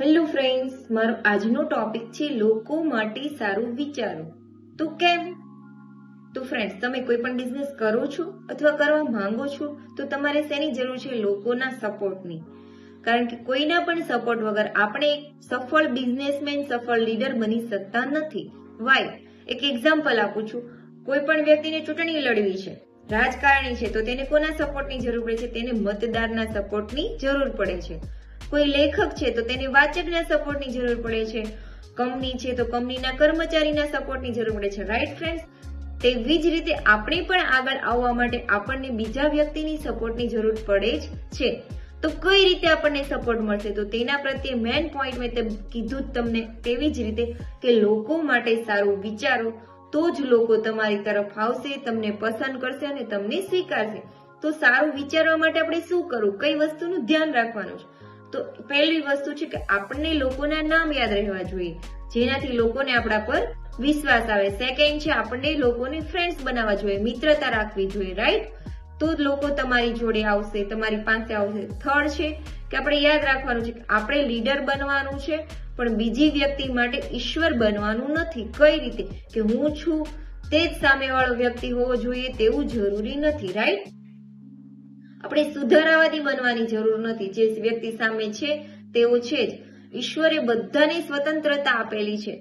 Hello friends, મારો આજનો topic છે લોકો માટે સારું વિચારો. તો કેમ? તો ફ્રેન્ડ્સ, તમે કોઈ પણ બિઝનેસ કરો છો અથવા કરવા માંગો છો તો તમારે શેની જરૂર છે? લોકોના સપોર્ટની. કારણ કે કોઈના પણ સપોર્ટ વગર આપણે એક સફળ બિઝનેસમેન, સફળ લીડર બની શકતા નથી. વાય? એક એક્ઝામ્પલ આપું છું. કોઈ પણ વ્યક્તિને ચૂંટણી લડવી છે, રાજકારણી છે, તો તેને કોના સપોર્ટની જરૂર પડે છે? તેને મતદારના સપોર્ટની જરૂર પડે છે. કોઈ લેખક છે તો તેને વાચકના સપોર્ટની જરૂર પડે છે. કંપની છે તો કંપનીના કર્મચારીના સપોર્ટની જરૂર પડે છે. Right friends? તેવી જ રીતે આપણે પણ આગળ આવવા માટે આપણને બીજા વ્યક્તિની સપોર્ટની જરૂર પડે જ છે. તો કઈ રીતે આપણને સપોર્ટ મળશે? તો તેના પ્રત્યે મેઇન પોઈન્ટ મેં કીધું તમને તેવી જ રીતે કે લોકો માટે સારું વિચારો, તો જ લોકો તમારી તરફ આવશે, તમને પસંદ કરશે અને તમને સ્વીકારશે. તો સારું વિચારવા માટે આપણે શું કરવું? કઈ વસ્તુનું ધ્યાન રાખવાનું છે? તો પહેલી વસ્તુ છે કે આપણને લોકોના નામ યાદ રહેવા જોઈએ, જેનાથી લોકોને આપણા પર વિશ્વાસ આવે. સેકન્ડ છે, આપણને લોકોને ફ્રેન્ડ્સ બનાવવા જોઈએ, મિત્રતા રાખવી જોઈએ. રાઈટ? તો જ લોકો તમારી જોડે આવશે, તમારી પાસે આવશે. થર્ડ છે કે આપણે યાદ રાખવાનું છે કે આપણે લીડર બનવાનું છે, પણ બીજી વ્યક્તિ માટે ઈશ્વર બનવાનું નથી. કઈ રીતે? કે હું છું તે જ સામેવાળો વ્યક્તિ હોવો જોઈએ તેવું જરૂરી નથી. રાઈટ? આપણે સુધારાવાદી બનવાની જરૂર નથી. જે વ્યક્તિ સામે છે તેવો છે જ. ઈશ્વરે બધાને સ્વતંત્રતા આપેલી છે.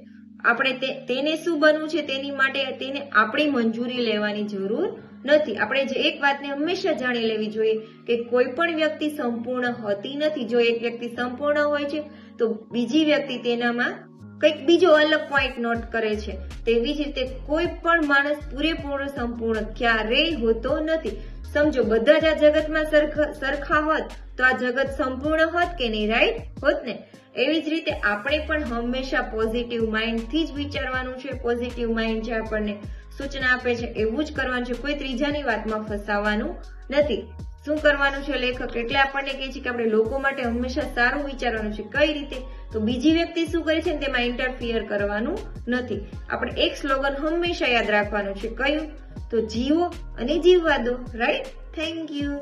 આપણે તેને શું બનવું છે તેની માટે તેને આપણી મંજૂરી લેવાની જરૂર નથી. આપણે જે એક વાતને હંમેશા જાણી લેવી જોઈએ કે કોઈ પણ વ્યક્તિ સંપૂર્ણ હોતી નથી. જો એક વ્યક્તિ સંપૂર્ણ હોય છે તો બીજી વ્યક્તિ તેનામાં કંઈક બીજો અલગ પોઈન્ટ નોટ કરે છે. તેવી જ રીતે કોઈ પણ માણસ પૂરેપૂરો સંપૂર્ણ ક્યારેય હોતો નથી. સમજો, બધા જ આ જગતમાં સરખા હોત તો આ જગત સંપૂર્ણ હોત કે નહીં? રાઈટ? હોત ને? એવી જ રીતે આપણે પણ હંમેશા પોઝિટિવ માઇન્ડથી જ વિચારવાનું છે. પોઝિટિવ માઇન્ડ જે આપણને સૂચના આપે છે એવું જ કરવાનું છે. કોઈ ત્રીજાની વાતમાં ફસાવાનું નથી. શું કરવાનું છે લેખક? એટલે આપણને કહે છે કે આપણે લોકો માટે હંમેશા સારું વિચારવાનું છે. કઈ રીતે? તો બીજી વ્યક્તિ શું કરે છે તેમાં ઇન્ટરફિયર કરવાનું નથી. આપણે એક સ્લોગન હંમેશા યાદ રાખવાનું છે. કયું? તો જીવો અને જીવવા દો. રાઈટ? Thank you.